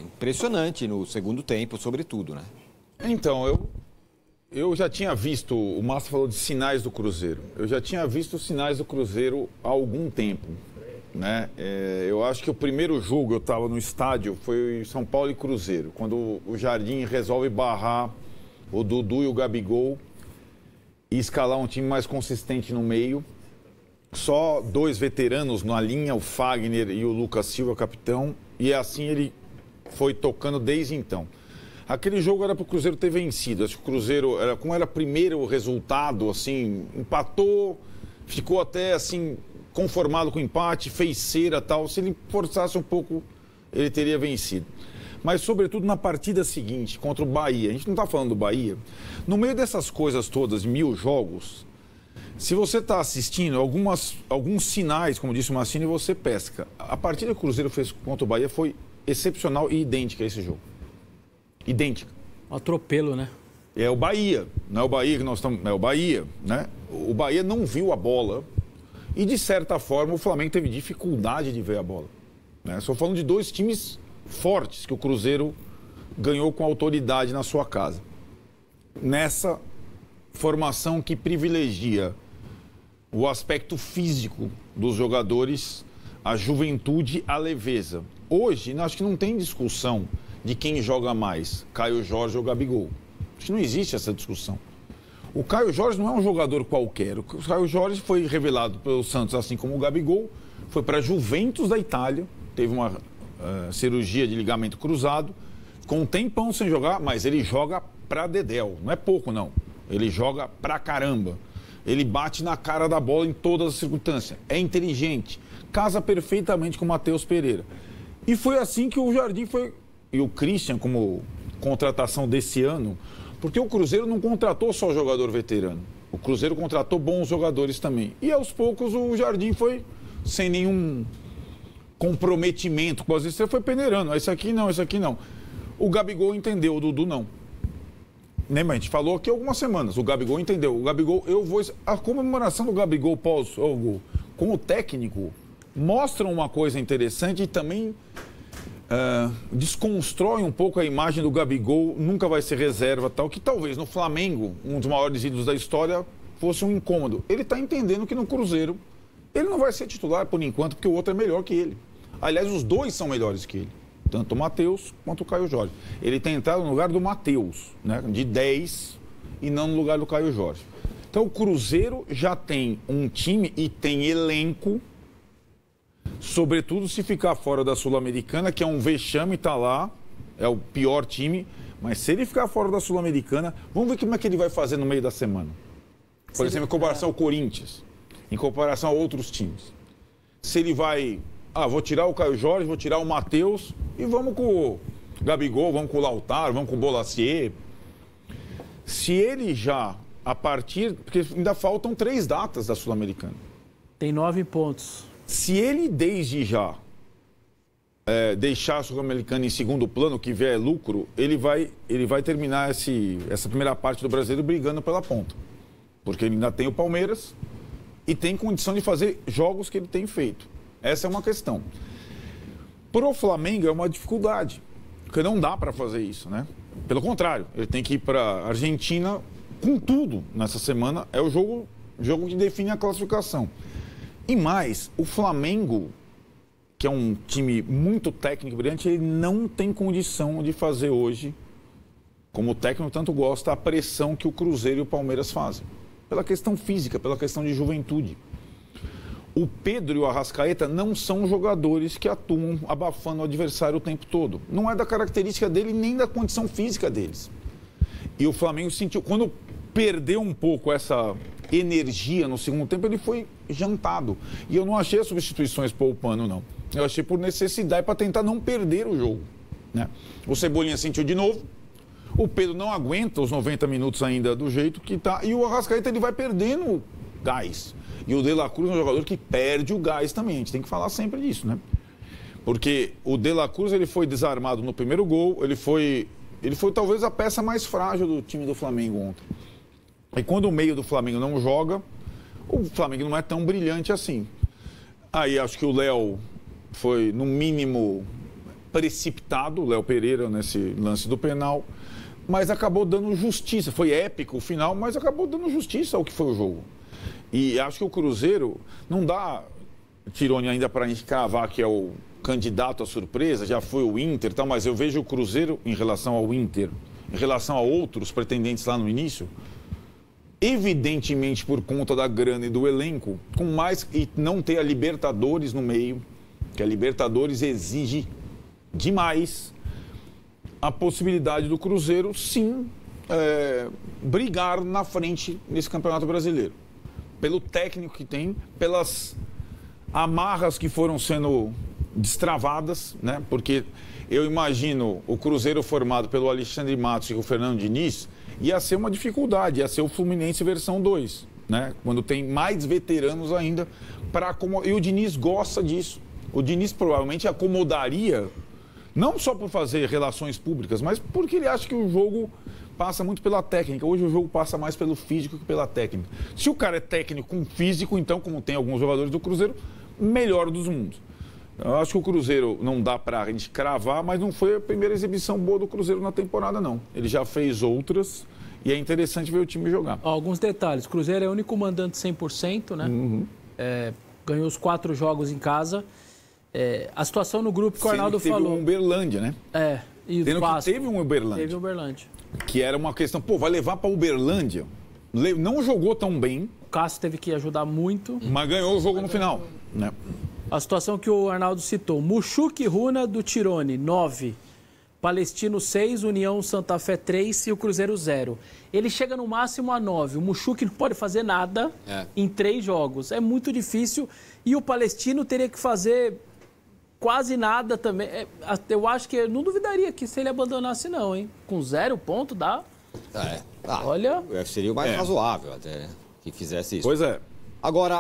impressionante no segundo tempo, sobretudo, né? Então, eu já tinha visto, o Márcio falou de sinais do Cruzeiro. Eu já tinha visto os sinais do Cruzeiro há algum tempo, né? Eu acho que o primeiro jogo, eu estava no estádio, foi São Paulo e Cruzeiro, quando o Jardim resolve barrar o Dudu e o Gabigol e escalar um time mais consistente no meio. Só 2 veteranos na linha, o Fagner e o Lucas Silva, capitão, e assim ele foi tocando desde então. Aquele jogo era para o Cruzeiro ter vencido. Acho que o Cruzeiro, como era primeiro o resultado, assim, empatou, ficou até assim conformado com o empate, fez cera e tal. Se ele forçasse um pouco, ele teria vencido. Mas, sobretudo, na partida seguinte, contra o Bahia. A gente não está falando do Bahia. No meio dessas coisas todas, 1000 jogos, se você está assistindo, alguns sinais, como disse o Massini, você pesca. A partida que o Cruzeiro fez contra o Bahia foi excepcional e idêntica a esse jogo. Idêntica. Um atropelo, né? É o Bahia, não é o Bahia que nós estamos... É o Bahia, né? O Bahia não viu a bola e, de certa forma, o Flamengo teve dificuldade de ver a bola. Né? Estou falando de 2 times fortes que o Cruzeiro ganhou com autoridade na sua casa. Nessa formação que privilegia o aspecto físico dos jogadores, a juventude, a leveza. Hoje, acho que não tem discussão de quem joga mais, Caio Jorge ou Gabigol. Acho que não existe essa discussão. O Caio Jorge não é um jogador qualquer. O Caio Jorge foi revelado pelo Santos, assim como o Gabigol, foi para a Juventus da Itália, teve uma cirurgia de ligamento cruzado, com um tempão sem jogar, mas ele joga pra dedéu, não é pouco não. Ele joga pra caramba. Ele bate na cara da bola em todas as circunstâncias. É inteligente, casa perfeitamente com o Matheus Pereira. E foi assim que o Jardim foi... E o Christian, como contratação desse ano, porque o Cruzeiro não contratou só jogador veterano. O Cruzeiro contratou bons jogadores também. E aos poucos o Jardim foi sem nenhum comprometimento. Às vezes você foi peneirando. Isso aqui não, isso aqui não. O Gabigol entendeu, o Dudu não. Né, mas a gente falou aqui algumas semanas. O Gabigol entendeu. O Gabigol, a comemoração do Gabigol pós o gol com o técnico mostra uma coisa interessante e também desconstrói um pouco a imagem do Gabigol, nunca vai ser reserva, tal, que talvez no Flamengo, um dos maiores ídolos da história, fosse um incômodo. Ele está entendendo que no Cruzeiro ele não vai ser titular por enquanto, porque o outro é melhor que ele. Aliás, os 2 são melhores que ele, tanto o Matheus quanto o Caio Jorge. Ele tem entrado no lugar do Matheus, né, de 10, e não no lugar do Caio Jorge. Então o Cruzeiro já tem um time e tem elenco, sobretudo se ficar fora da Sul-Americana, que é um vexame, está lá, é o pior time, mas se ele ficar fora da Sul-Americana, vamos ver como é que ele vai fazer no meio da semana. Por exemplo, em comparação ao Corinthians, em comparação a outros times. Se ele vai, vou tirar o Caio Jorge, vou tirar o Matheus e vamos com o Gabigol, vamos com o Lautaro, vamos com o Bolacier. Se ele já, a partir, porque ainda faltam 3 datas da Sul-Americana. Tem 9 pontos. Se ele, desde já, deixar a Sul-Americana em segundo plano, que vier lucro, ele vai terminar essa primeira parte do Brasileiro brigando pela ponta. Porque ele ainda tem o Palmeiras e tem condição de fazer jogos que ele tem feito. Essa é uma questão. Para o Flamengo é uma dificuldade, porque não dá para fazer isso, né? Pelo contrário, ele tem que ir para a Argentina com tudo nessa semana. É o jogo que define a classificação. E mais, o Flamengo, que é um time muito técnico e brilhante, ele não tem condição de fazer hoje, como o técnico tanto gosta, a pressão que o Cruzeiro e o Palmeiras fazem. Pela questão física, pela questão de juventude. O Pedro e o Arrascaeta não são jogadores que atuam abafando o adversário o tempo todo. Não é da característica dele nem da condição física deles. E o Flamengo sentiu, quando perdeu um pouco essa energia no segundo tempo, ele foi jantado. E eu não achei as substituições poupando, não. Eu achei por necessidade para tentar não perder o jogo, né? O Cebolinha sentiu de novo. O Pedro não aguenta os 90 minutos ainda do jeito que está. E o Arrascaeta, ele vai perdendo gás. E o De La Cruz é um jogador que perde o gás também. A gente tem que falar sempre disso, né? Porque o De La Cruz, ele foi desarmado no primeiro gol. Ele foi talvez a peça mais frágil do time do Flamengo ontem. E quando o meio do Flamengo não joga, o Flamengo não é tão brilhante assim. Aí acho que o Léo foi, no mínimo, precipitado, o Léo Pereira, nesse lance do penal, mas acabou dando justiça. Foi épico o final, mas acabou dando justiça ao que foi o jogo. E acho que o Cruzeiro não dá, Tironi, ainda para a gente cravar que é o candidato à surpresa, já foi o Inter, tal, mas eu vejo o Cruzeiro em relação ao Inter, em relação a outros pretendentes lá no início, evidentemente por conta da grana e do elenco, com mais e não ter a Libertadores no meio, que a Libertadores exige demais a possibilidade do Cruzeiro, sim, brigar na frente nesse Campeonato Brasileiro. Pelo técnico que tem, pelas amarras que foram sendo destravadas, né? Porque eu imagino o Cruzeiro formado pelo Alexandre Matos e o Fernando Diniz, ia ser uma dificuldade, ia ser o Fluminense versão 2, né? Quando tem mais veteranos ainda para acomodar. E o Diniz gosta disso. O Diniz provavelmente acomodaria, não só por fazer relações públicas, mas porque ele acha que o jogo passa muito pela técnica. Hoje o jogo passa mais pelo físico que pela técnica. Se o cara é técnico com físico, então, como tem alguns jogadores do Cruzeiro, melhor dos mundos. Eu acho que o Cruzeiro não dá pra gente cravar, mas não foi a primeira exibição boa do Cruzeiro na temporada, não. Ele já fez outras e é interessante ver o time jogar. Alguns detalhes. O Cruzeiro é o único mandante 100%, né? Uhum. Ganhou os 4 jogos em casa. A situação no grupo que o Arnaldo teve falou. Teve um Uberlândia, né? E Tendo Vasco. que teve um Uberlândia. Teve o Uberlândia. Que era uma questão, vai levar pra Uberlândia. Não jogou tão bem. O Cássio teve que ajudar muito. Mas ganhou o jogo no final, né? A situação que o Arnaldo citou. Muxuque Runa do Tironi, 9. Palestino 6, União Santa Fé 3 e o Cruzeiro 0. Ele chega no máximo a 9. O Muxuque não pode fazer nada em 3 jogos. É muito difícil. E o Palestino teria que fazer quase nada também. Eu acho que eu não duvidaria que se ele abandonasse não, hein? Com 0 ponto dá. Olha. Seria o mais razoável até, né? Que fizesse isso. Pois é. Agora,